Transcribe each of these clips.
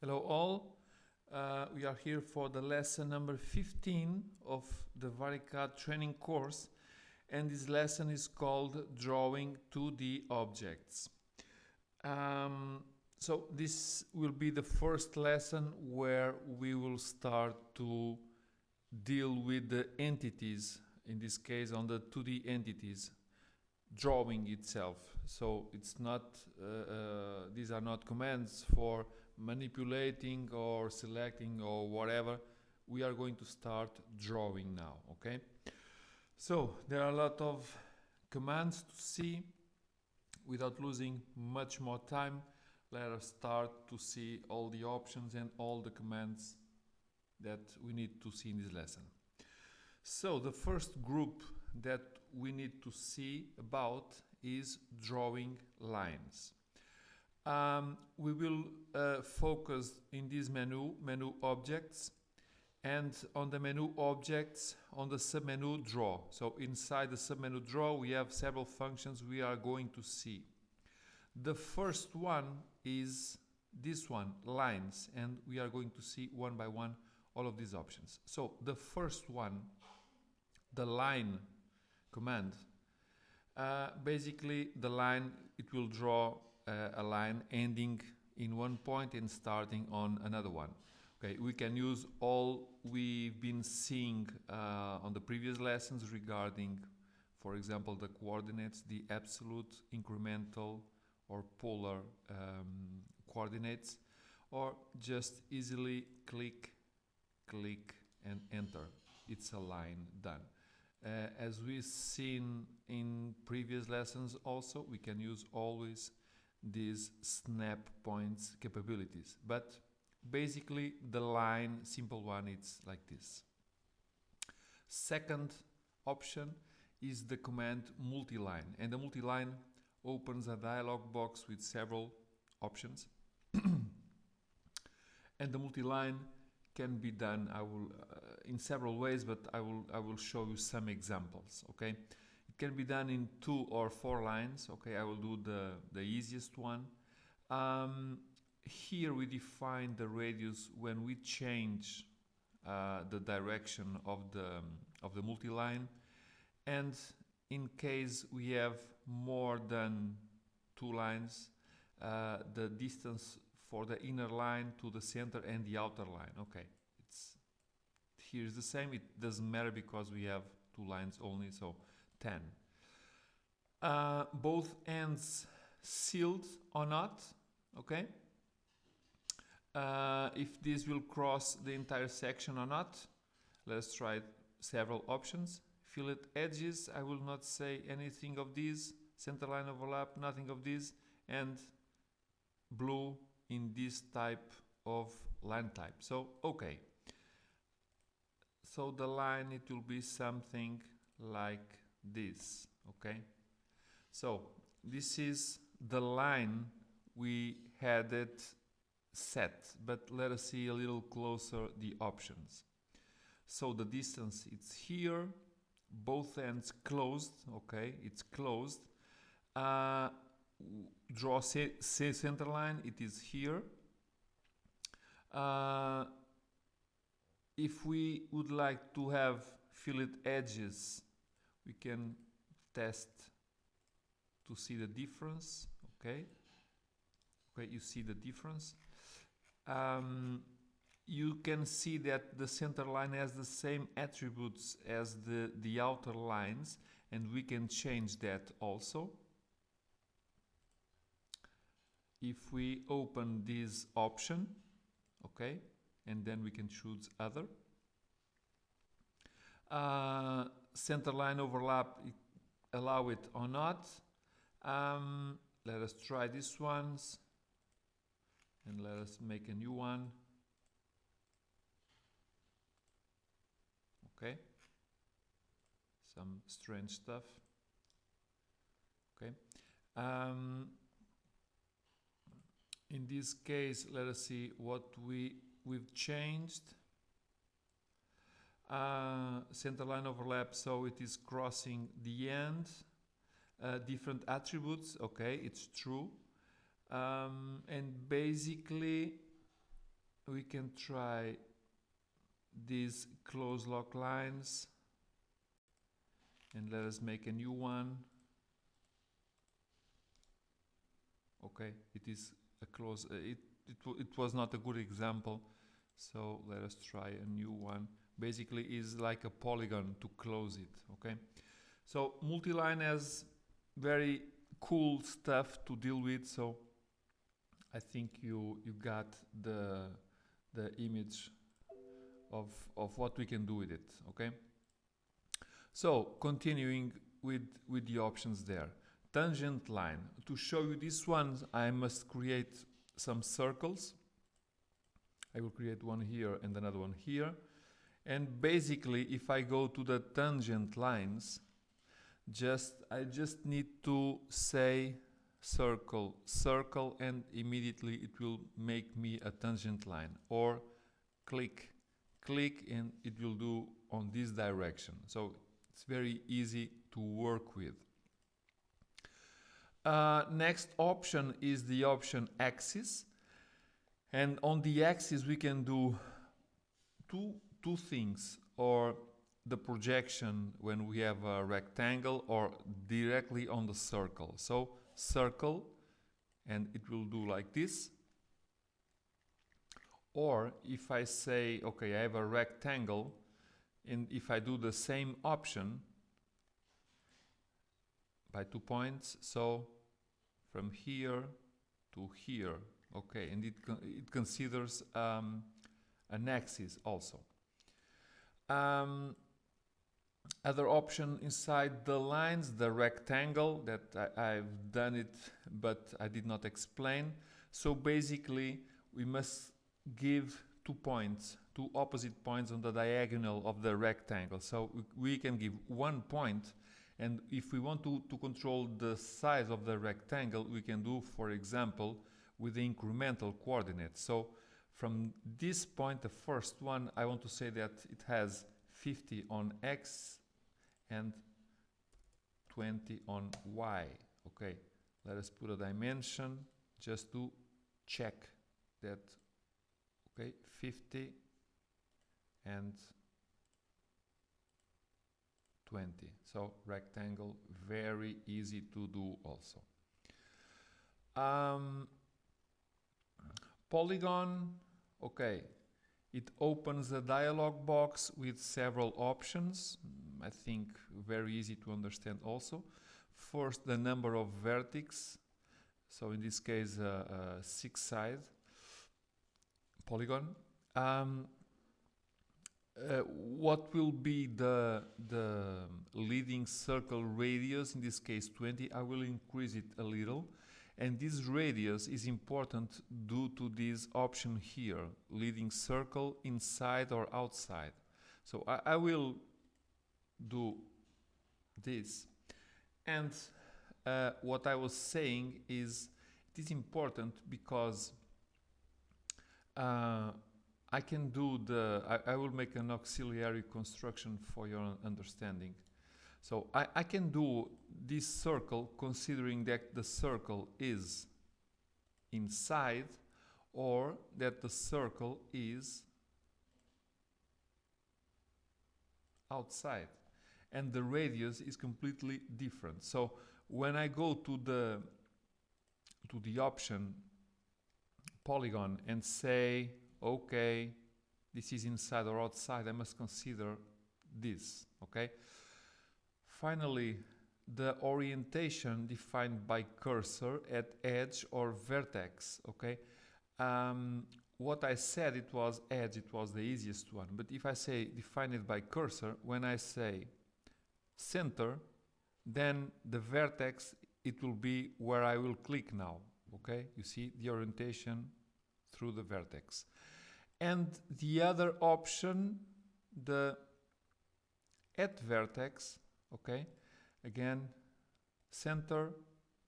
Hello all, we are here for the lesson number 15 of the VariCAD training course, and this lesson is called Drawing 2D Objects. So this will be the first lesson where we will start to deal with the entities, in this case on the 2D entities, drawing itself. So it's not, these are not commands for manipulating or selecting or whatever. We are going to start drawing now, okay? So there are a lot of commands to see. Without losing much more time, let us start to see all the options and all the commands that we need to see in this lesson. So the first group that we need to see about is drawing lines. We will focus in this menu objects, and on the menu objects on the submenu draw. So inside the submenu draw we have several functions we are going to see. The first one is this one, lines, and we are going to see one by one all of these options. So the first one, the line command, basically the line, it will draw a line ending in one point and starting on another one. Okay, we can use all we've been seeing on the previous lessons regarding, for example, the coordinates, the absolute, incremental or polar coordinates, or just easily click and enter. It's a line done. As we've seen in previous lessons also, we can use always these snap points capabilities, but basically the line, simple one, it's like this. Second option is the command multi-line, and the multi-line opens a dialog box with several options. And the multi-line can be done in several ways, but I will show you some examples. Okay, it can be done in 2 or 4 lines. Okay, I will do the easiest one. Here we define the radius when we change the direction of the multi-line, and in case we have more than 2 lines, the distance for the inner line to the center and the outer line. Okay, here's the same. It doesn't matter because we have 2 lines only, so 10. Both ends sealed or not. Okay, if this will cross the entire section or not. Let's try several options. Fillet edges, I will not say anything of these. Center line overlap, nothing of this. And blue in this type of line type. So okay, so the line, it will be something like this. Okay, so this is the line we had it set, but let us see a little closer the options. So the distance, it's here, both ends closed. Okay, it's closed. Draw center line, it is here. If we would like to have fillet edges, we can test to see the difference. Okay, you see the difference. You can see that the center line has the same attributes as the outer lines, and we can change that also. If we open this option, okay, and then we can choose other. Center line overlap, allow it or not. Let us try these ones, and let us make a new one. Okay, some strange stuff. Okay. In this case, let us see what we've changed. Center line overlap, so it is crossing the end. Different attributes, okay, it's true. And basically we can try these close lock lines, and let us make a new one. Okay, it is a close, it was not a good example, so let us try a new one. Basically is like a polygon to close it. Okay, so multi-line has very cool stuff to deal with, so I think you got the image of what we can do with it. Okay, so continuing with the options there. Tangent line. To show you this one, I must create some circles. I will create one here and another one here. And basically, if I go to the tangent lines, I just need to say circle, circle, and immediately it will make me a tangent line. Or click, click, and it will do on this direction. So it's very easy to work with. Next option is the option axis, and on the axis we can do two things, or the projection when we have a rectangle, or directly on the circle. So circle, and it will do like this. Or if I say, okay, I have a rectangle, and if I do the same option by 2 points, so from here to here, okay, and it considers an axis also. Other option inside the lines, the rectangle, that I've done it, but I did not explain. So basically, we must give 2 points, 2 opposite points on the diagonal of the rectangle. So we can give 1 point, and if we want to control the size of the rectangle, we can do, for example, with the incremental coordinate. So from this point, the first one, I want to say that it has 50 on X and 20 on Y. Okay, let us put a dimension just to check that. Okay, 50 and 20. So rectangle, very easy to do also. Polygon, okay, it opens a dialog box with several options. I think very easy to understand also. First, the number of vertices. So in this case, 6-side polygon. What will be the leading circle radius? In this case 20. I will increase it a little, and this radius is important due to this option here, leading circle inside or outside. So I will do this, and what I was saying is it is important because I can do I will make an auxiliary construction for your understanding. So I can do this circle considering that the circle is inside or that the circle is outside, and the radius is completely different. So when I go to the option polygon and say, okay, this is inside or outside, I must consider this. Okay. Finally, the orientation defined by cursor at edge or vertex. Okay. What I said, it was edge, it was the easiest one. But if I say define it by cursor, when I say center, then the vertex, it will be where I will click now. Okay, you see the orientation through the vertex. And the other option, the at vertex, okay, again, center,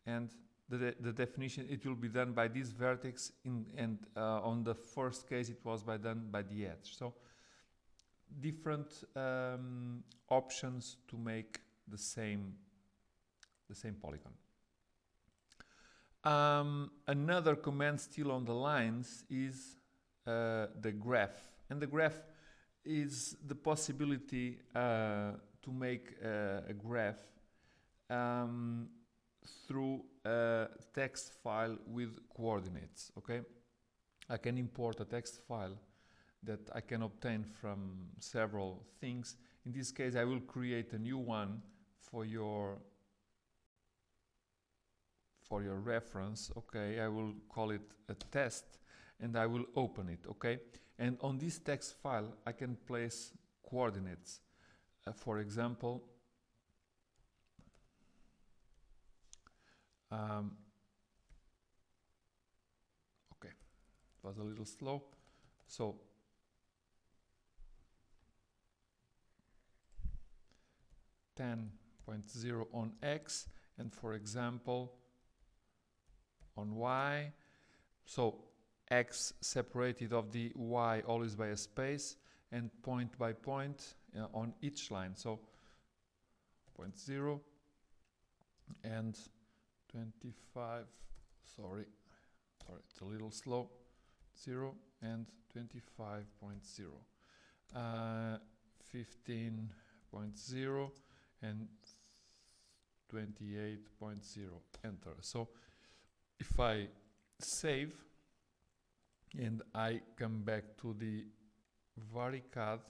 and the definition, it will be done by this vertex, and on the first case it was done by the edge. So different options to make the same polygon. Another command still on the lines is the graph. And the graph is the possibility to make a graph through a text file with coordinates. Okay, I can import a text file that I can obtain from several things. In this case, I will create a new one for your reference. Okay, I will call it a test, and I will open it. Okay, and on this text file I can place coordinates. For example, okay, it was a little slow. So 10.0 on X, and for example on Y. So X separated of the Y always by a space, and point by point on each line. So 0.0 and 25, sorry, it's a little slow, 0 and 25.0, 15.0 and 28.0, enter. So if I save and I come back to the VariCAD, it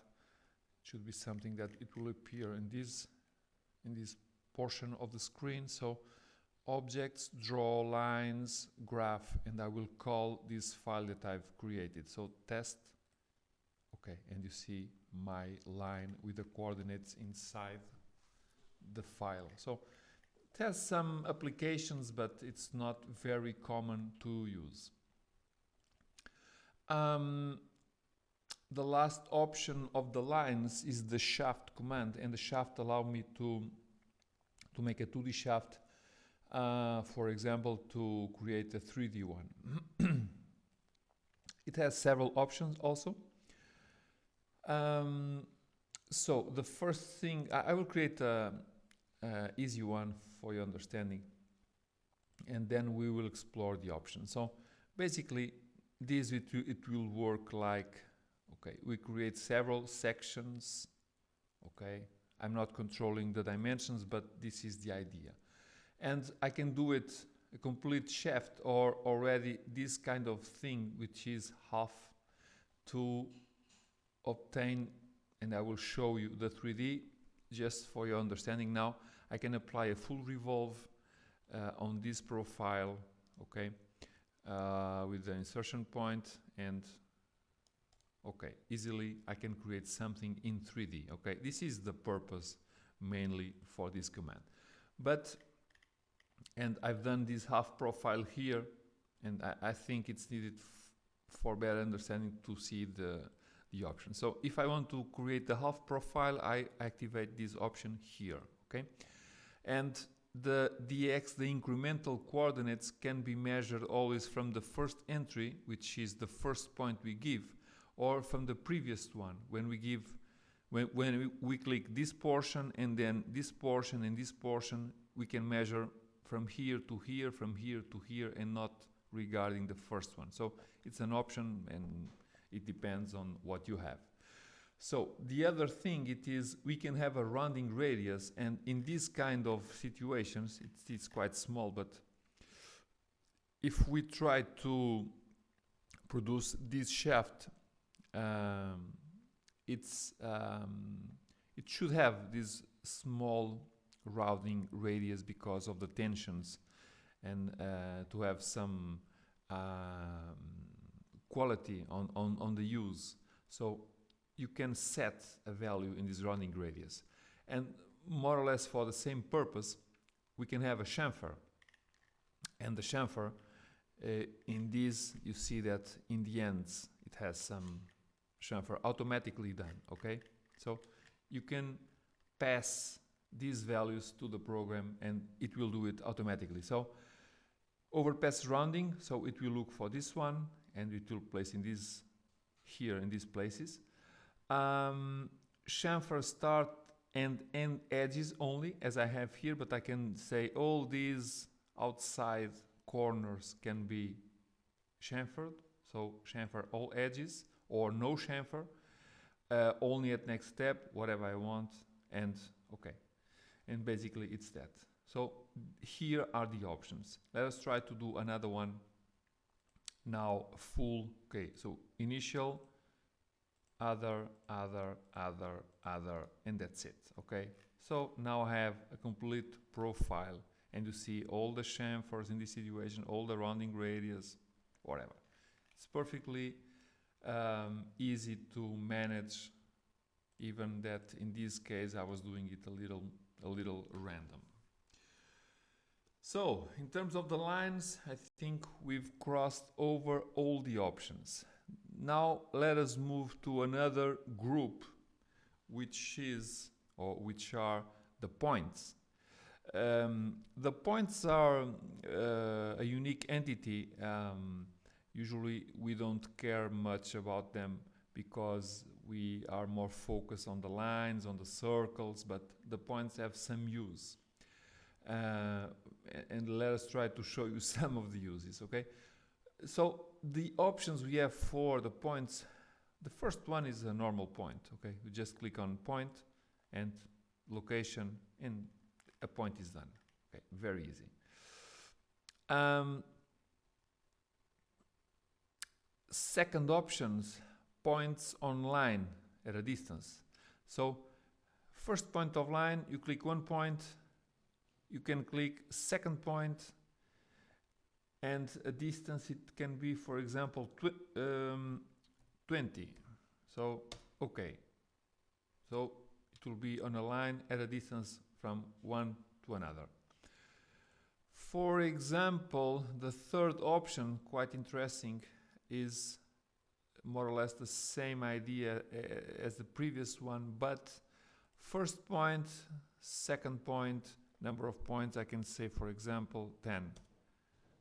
should be something that it will appear in this portion of the screen. So objects, draw lines, graph, and I will call this file that I've created. So test, okay, and you see my line with the coordinates inside the file. So it has some applications, but it's not very common to use. The last option of the lines is the shaft command, and the shaft allows me to make a 2D shaft, for example, to create a 3D one. It has several options also. So the first thing, I will create a easy one for your understanding, and then we will explore the options. So basically this it will work like, okay, we create several sections. Okay, I'm not controlling the dimensions, but this is the idea, and I can do it a complete shaft or already this kind of thing, which is half, to obtain, and I will show you the 3D just for your understanding. Now I can apply a full revolve on this profile, okay, with the insertion point, and okay, easily I can create something in 3D. Okay, this is the purpose mainly for this command. But, and I've done this half profile here, and I think it's needed for better understanding to see the option. So if I want to create the half profile, I activate this option here. Okay, and the dx, the incremental coordinates, can be measured always from the first entry, which is the first point we give, or from the previous one when we give, when we click this portion and then this portion and this portion, we can measure from here to here, from here to here, and not regarding the first one. So it's an option, and it depends on what you have. So the other thing it is, we can have a rounding radius, and in this kind of situations it's quite small, but if we try to produce this shaft, it should have this small rounding radius because of the tensions, and to have some quality on the use. So you can set a value in this rounding radius, and more or less for the same purpose we can have a chamfer, and the chamfer in this, you see that in the ends it has some chamfer automatically done. Okay, so you can pass these values to the program and it will do it automatically. So overpass rounding, so it will look for this one and it will place in this here in these places. Chamfer start and end edges only, as I have here, but I can say all these outside corners can be chamfered. So chamfer all edges, or no chamfer, only at next step, whatever I want, and okay. And basically it's that. So here are the options. Let us try to do another one now, full. Okay, so initial, other, and that's it. Okay, so now I have a complete profile, and you see all the chamfers in this situation, all the rounding radius, whatever. It's perfectly easy to manage, even that in this case I was doing it a little random. So in terms of the lines, I think we've crossed over all the options. Now let us move to another group, which are the points. The points are a unique entity. Usually we don't care much about them because we are more focused on the lines, on the circles, but the points have some use. And let us try to show you some of the uses, okay? So the options we have for the points, the first one is a normal point, okay? You just click on point and location, and a point is done. Okay, very easy. Second options, points on line at a distance. So first point of line, you click one point, you can click second point, and a distance it can be, for example, 20. So okay, so it will be on a line at a distance from one to another. For example, the third option, quite interesting, is more or less the same idea as the previous one, but first point, second point, number of points, I can say, for example, 10.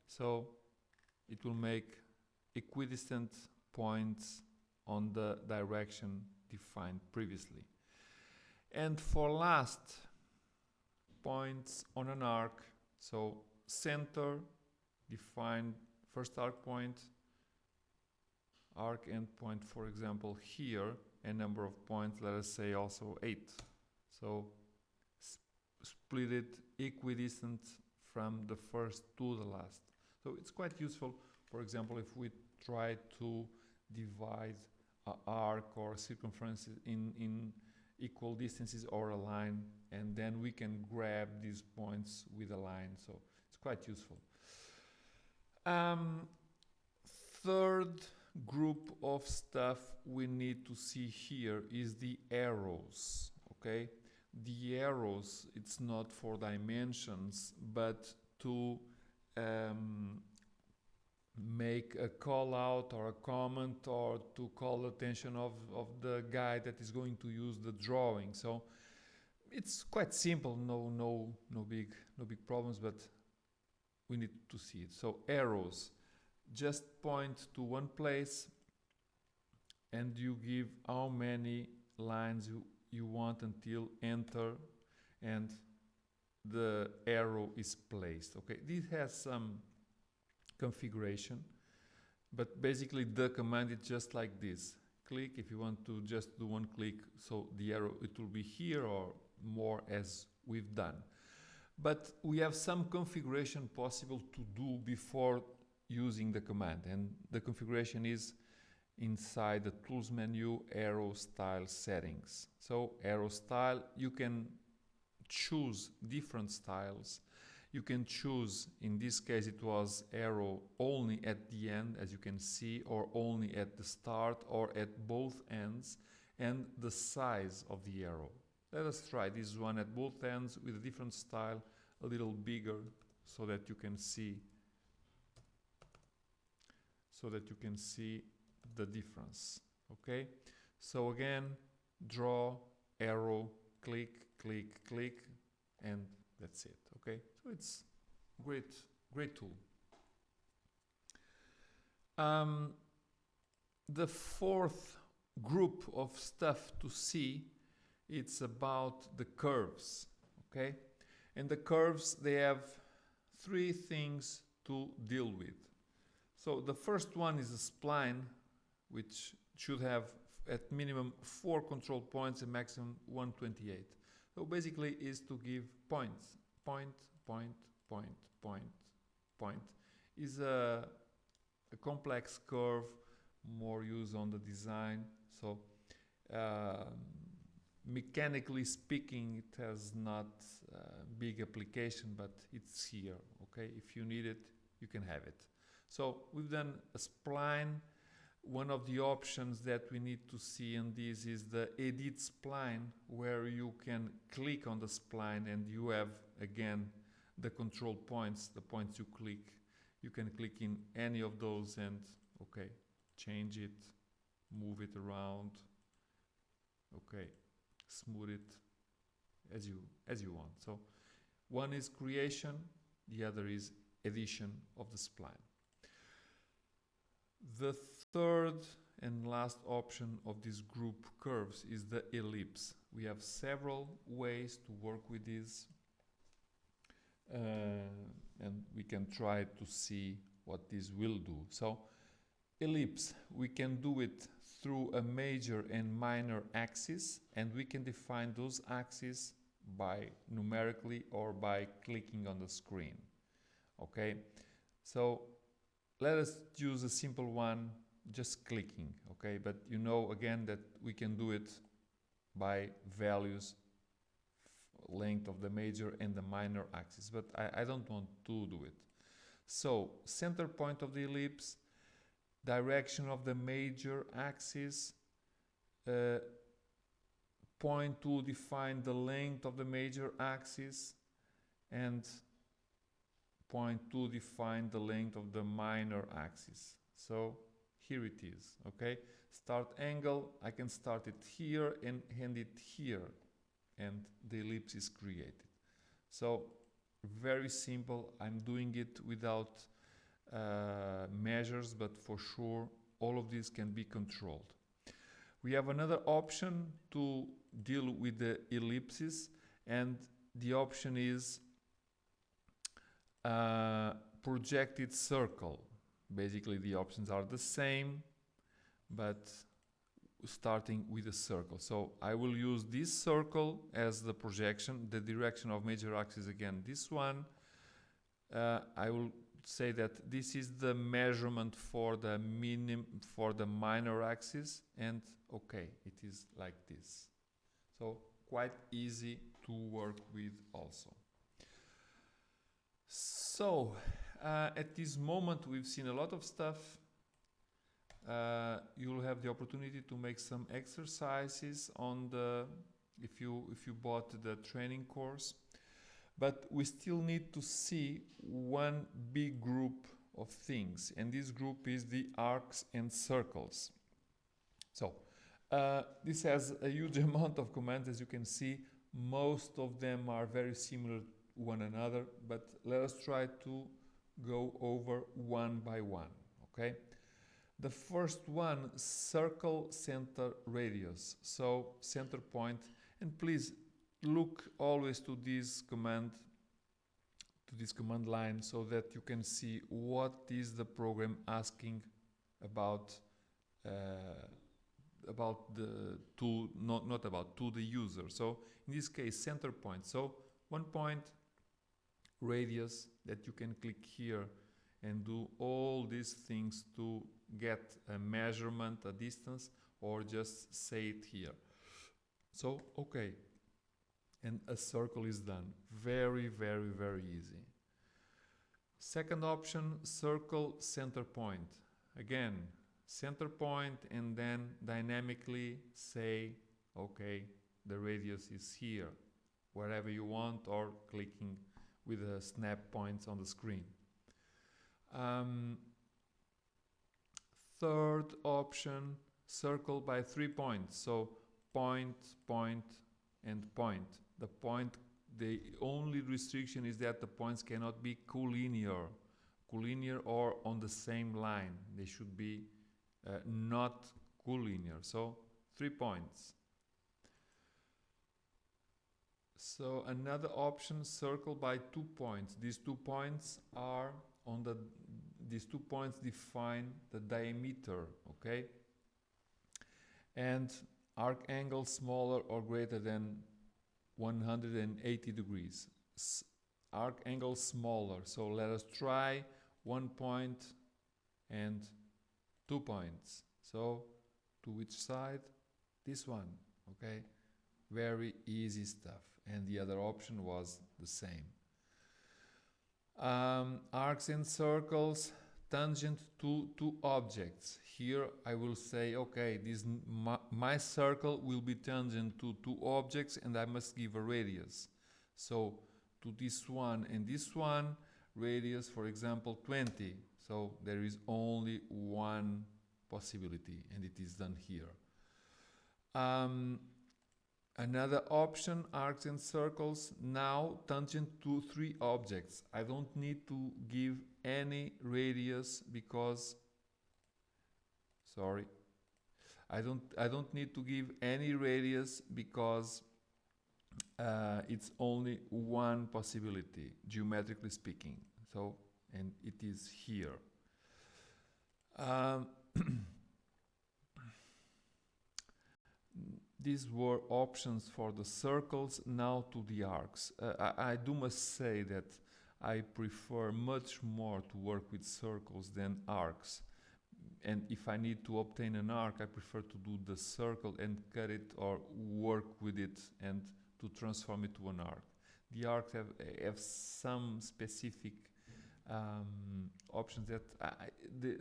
So it will make equidistant points on the direction defined previously. And for last, points on an arc. So center, define first arc point, arc endpoint, for example, here, and number of points, let us say also 8. So split it equidistant from the first to the last. So it's quite useful, for example, if we try to divide an arc or circumference in equal distances or a line, and then we can grab these points with a line. So it's quite useful. Third group of stuff we need to see here is the arrows. Okay, the arrows, it's not for dimensions, but to make a call out or a comment, or to call attention of the guy that is going to use the drawing. So it's quite simple, no big problems, but we need to see it. So arrows, just point to one place and you give how many lines you want until enter, and the arrow is placed. Okay, this has some configuration, but basically the command is just like this. Click if you want to just do one click, so the arrow, it will be here or more as we've done. But we have some configuration possible to do before using the command, and the configuration is inside the tools menu, arrow style settings. So arrow style, you can choose different styles. You can choose, in this case it was arrow only at the end, as you can see, or only at the start, or at both ends, and the size of the arrow. Let us try this one at both ends with a different style, a little bigger, so that you can see the difference. Okay, so again, draw, arrow, click, click, click, and that's it. Okay, so it's great tool. The fourth group of stuff to see, it's about the curves. Okay, and the curves, they have three things to deal with. So the first one is a spline, which should have at minimum 4 control points and maximum 128. So basically is to give points. Point, point, point, point, point. Is a complex curve, more used on the design. So mechanically speaking, it has not big application, but it's here. Okay, if you need it, you can have it. So we've done a spline. One of the options that we need to see in this is the edit spline, where you can click on the spline and you have again the control points, the points you click. You can click in any of those and okay, change it, move it around, okay, smooth it as you want. So one is creation, the other is addition of the spline. The third and last option of this group curves is the ellipse. We have several ways to work with this, and we can try to see what this will do. So ellipse, we can do it through a major and minor axis, and we can define those axes by numerically or by clicking on the screen. Okay, so let us use a simple one, just clicking. Okay, but you know again that we can do it by values, length of the major and the minor axis, but I don't want to do it. So center point of the ellipse, direction of the major axis, point to define the length of the major axis, and point to define the length of the minor axis. So here it is. Okay, start angle, I can start it here and end it here, and the ellipse is created. So very simple. I'm doing it without measures, but for sure all of these can be controlled. We have another option to deal with the ellipses, and the option is projected circle. Basically the options are the same, but starting with a circle. So I will use this circle as the projection, the direction of major axis again this one. I will say that this is the measurement for the minor axis, and okay, it is like this. So quite easy to work with also. So at this moment we've seen a lot of stuff. You'll have the opportunity to make some exercises on the if you bought the training course, but we still need to see one big group of things, and this group is the arcs and circles. So this has a huge amount of commands. As you can see, most of them are very similar to one another, but let us try to go over one by one. Okay, the first one, circle center radius, so center point, and please look always to this command line, so that you can see what is the program asking about the user. So in this case, center point. So one point, radius, that you can click here and do all these things to get a measurement, a distance, or just say it here. So okay, and a circle is done. Very, very, very easy. Second option, circle center point. Again, center point, and then dynamically say, okay, the radius is here, wherever you want, or clicking with the snap points on the screen. Third option, circle by 3 points. So point, point, and point. The point, the only restriction is that the points cannot be collinear or on the same line. They should be not collinear. So 3 points. So another option, circle by 2 points. These 2 points are on the these 2 points define the diameter, okay? And arc angle smaller or greater than 180 degrees. Arc angle smaller, so let us try 1 point and 2 points. So to which side? This one, okay? Very easy stuff. And the other option was the same. Arcs and circles tangent to two objects. Here I will say, okay, my circle will be tangent to two objects and I must give a radius. So to this one and this one, radius, for example, 20. So there is only one possibility and it is done here. Another option, arcs and circles, now tangent to three objects. I don't need to give any radius because, sorry, I don't need to give any radius because it's only one possibility, geometrically speaking. So, and it is here. These were options for the circles, now to the arcs. I do must say that I prefer much more to work with circles than arcs. And if I need to obtain an arc, I prefer to do the circle and cut it or work with it and to transform it to an arc. The arcs have some specific options that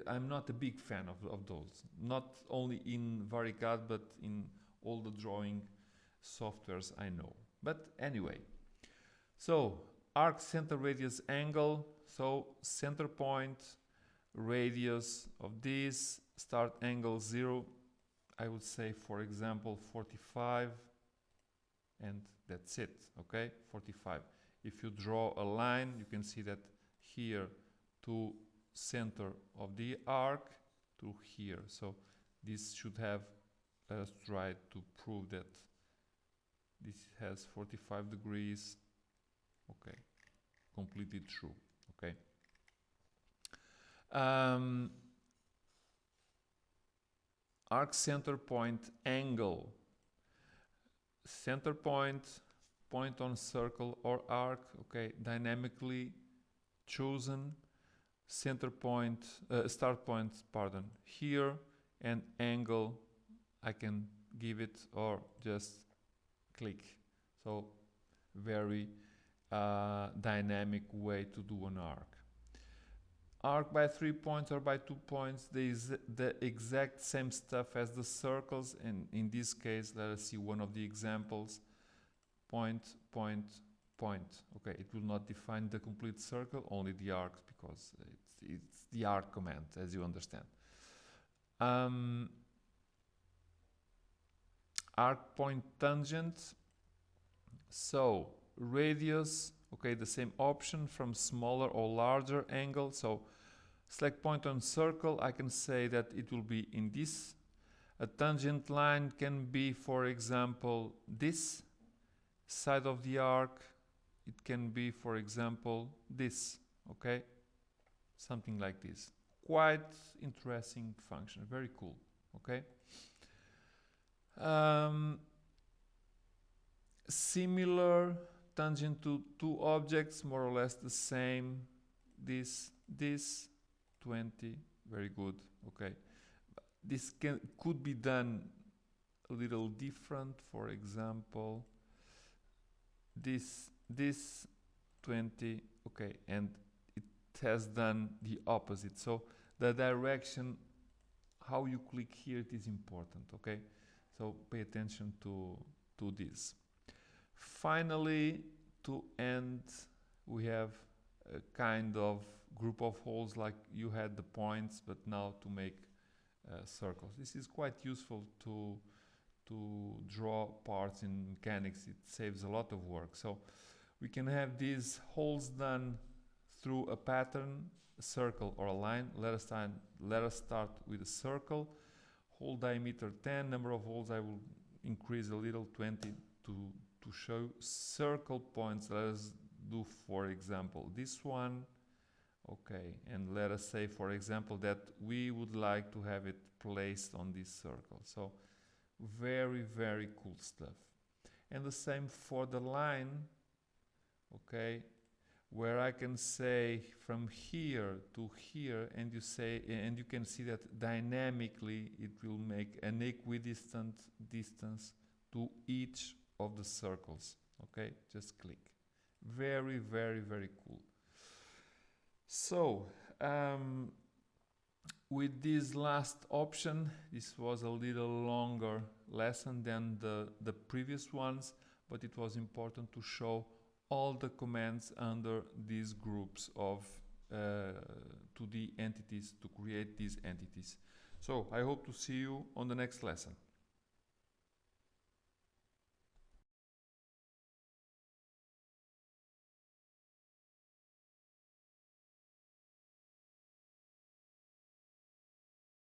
I'm not a big fan of those. Not only in VariCAD, but in all the drawing softwares I know. But anyway, so arc, center, radius, angle. So center point, radius of this, start angle 0, I would say, for example, 45, and that's it, okay, 45. If you draw a line, you can see that here to center of the arc to here. So this should have, let us try to prove that this has 45 degrees. Okay, completely true. Okay. Arc center point angle. Center point, point on circle or arc. Okay, dynamically chosen. Center point, start point, pardon, here, and angle I can give it or just click. So very dynamic way to do an arc. Arc by 3 points or by 2 points, there is the exact same stuff as the circles, and in this case let us see one of the examples. Point, point, point. Okay, it will not define the complete circle, only the arcs, because it's the arc command, as you understand. Arc point tangent. So radius, okay, the same option from smaller or larger angle. So select point on circle, I can say that it will be in this. A tangent line can be, for example, this side of the arc. It can be, for example, this, okay, something like this. Quite interesting function, very cool, okay. Similar tangent to two objects, more or less the same. This 20, very good, okay. This could be done a little different. For example, this 20, okay, and it has done the opposite. So the direction, how you click here, it is important, okay. So pay attention to this. Finally, to end, we have a kind of group of holes like you had the points, but now to make circles. This is quite useful to draw parts in mechanics. It saves a lot of work. So we can have these holes done through a pattern, a circle or a line. Let us start with a circle. Hole diameter 10, number of holes I will increase a little, 20, to show circle points. Let us do, for example, this one, Okay, and let us say, for example, that we would like to have it placed on this circle. So very, very cool stuff. And the same for the line, okay, where I can say from here to here, and you can see that dynamically it will make an equidistant distance to each of the circles. Okay, just click. Very, very, very cool. So with this last option, this was a little longer lesson than the previous ones, but it was important to show all the commands under these groups of 2D entities to create these entities. So I hope to see you on the next lesson.